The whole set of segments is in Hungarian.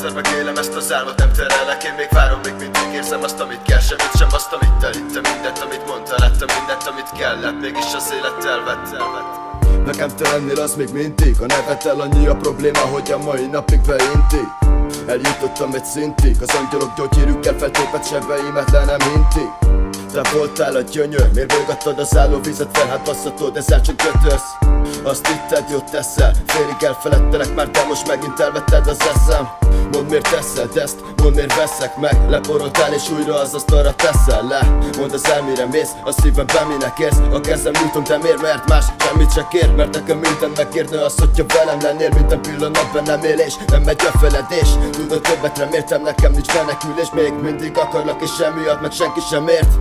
Másodszor megélem ezt az álmot, nem terelek. Én még várom, még mindig érzem azt, amit kell. Semmit sem azt, amit elittem. Mindent, amit mondta, láttam mindent, amit kellett. Mégis az élet elvett. Nekem te lennél az még mindig. A nevedtel annyi a probléma, hogy a mai napig beinti. Eljutottam egy szintig, az angyalok gyógyhírükkel feltépett sebeimet le nem hinti. Te voltál a gyönyör, miért bolygattad az állóvizet, felhátbasszatod, ezzel csak götörsz. Azt hitted, jót teszel, félig elfeledtelek már, de most megint elvetted az eszem. Mondd, miért teszed ezt, mondd, miért veszek meg. Leporoltál és újra az asztalra teszel le. Mondd, az elmire mész, a szívemben minek érsz. A kezem nyújtom, de miért, mert más semmit se kér. Mert nekem minden megérne az, hogyha velem lennél. Minden pillanatban nem élés, nem megy a feledés. Tudod, többet reméltem, nekem nincs menekülés. Még mindig akarlak és emiatt meg senki sem ért.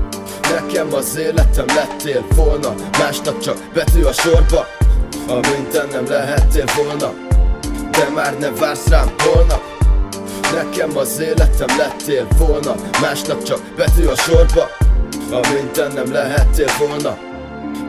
Nekem az életem lettél volna, másnak csak betű a sorba. Amint nem lehettél volna, de már ne vársz rám holnap. Nekem az életem lettél volna, másnak csak betű a sorba. Amint nem lehettél volna,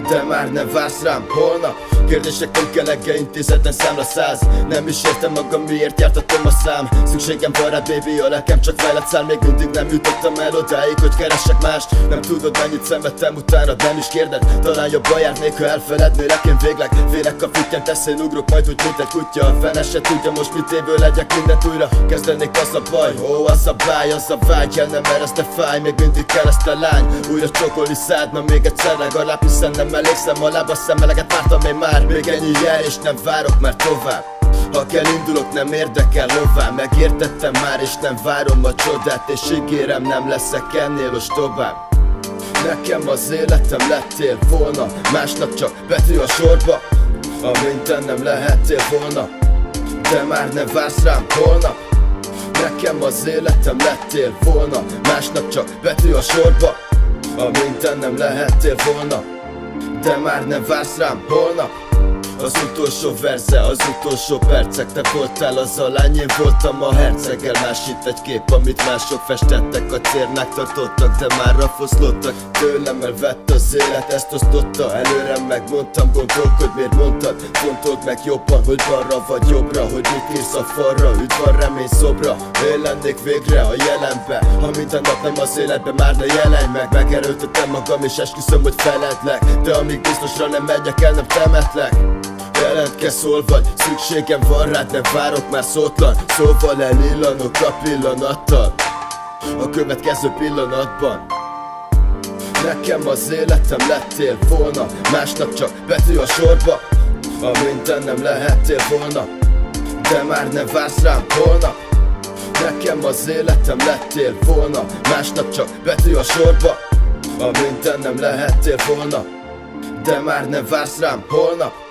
de már ne vársz rám holnap. Kérdések nem kell intézetlen számla 100. Nem is értem magam, miért jártatom a szám. Szükségem van rád, baby, a lelkem csak fejlett szál. Még mindig nem jutottam el odáig, hogy keresek mást. Nem tudod, mennyit szenvedtem utána, nem is kérded. Talán jobban járnék, ha elfelednélek én végleg. Félek a füttyent, teszén ugrok majd, hogy mint egy kutya. A fene se tudja most, mit évből legyek mindent újra. Kezdenék az a baj, az a báj, az a vágy. El nem ez de fáj, még mindig kell ezt a lány. Újra csokolni szádna, még egyszer legalább, hiszen nem elégszem a lába szemeleget vártam én már. Még ennyi jel és nem várok már tovább. Ha kell indulok, nem érdekel hová. Megértettem már és nem várom a csodát. És ígérem, nem leszek ennél ostobább. Nekem az életem lettél volna, másnak csak betű a sorba. Amint nem lehettél volna, de már ne vársz rám holnap. Nekem az életem lettél volna, másnak csak betű a sorba. Amint nem lehettél volna, de már ne vársz rám holnap. Az utolsó verze, az utolsó percek. Te voltál az a lány, én voltam a herceggel. Más itt egy kép, amit mások festettek. A cérnák tartottak, de már rafoszlottak. Tőlem elvett az élet, ezt osztotta. Előre megmondtam, gondolkodj, miért mondtad. Fontold meg jobban, hogy balra vagy jobbra. Hogy mit írsz a falra, üdv a remény szobra. Én lennék végre a jelenbe. Ha minden nap nem az életbe, már ne jelenj meg. Megerőltetem magam és esküszöm, hogy feledlek. De amíg biztosra nem megyek el, nem temetlek. Jelentkezz, hol vagy, szükségem van rád, nem várok már szótlan. Szóval elillanok a pillanattal, a következő pillanatban. Nekem az életem lettél volna, másnak csak betű a sorba. Amint nem lehettél volna, de már ne vársz rám holnap. Nekem az életem lettél volna, másnak csak betű a sorba. Amint nem lehettél volna, de már ne vársz rám holnap.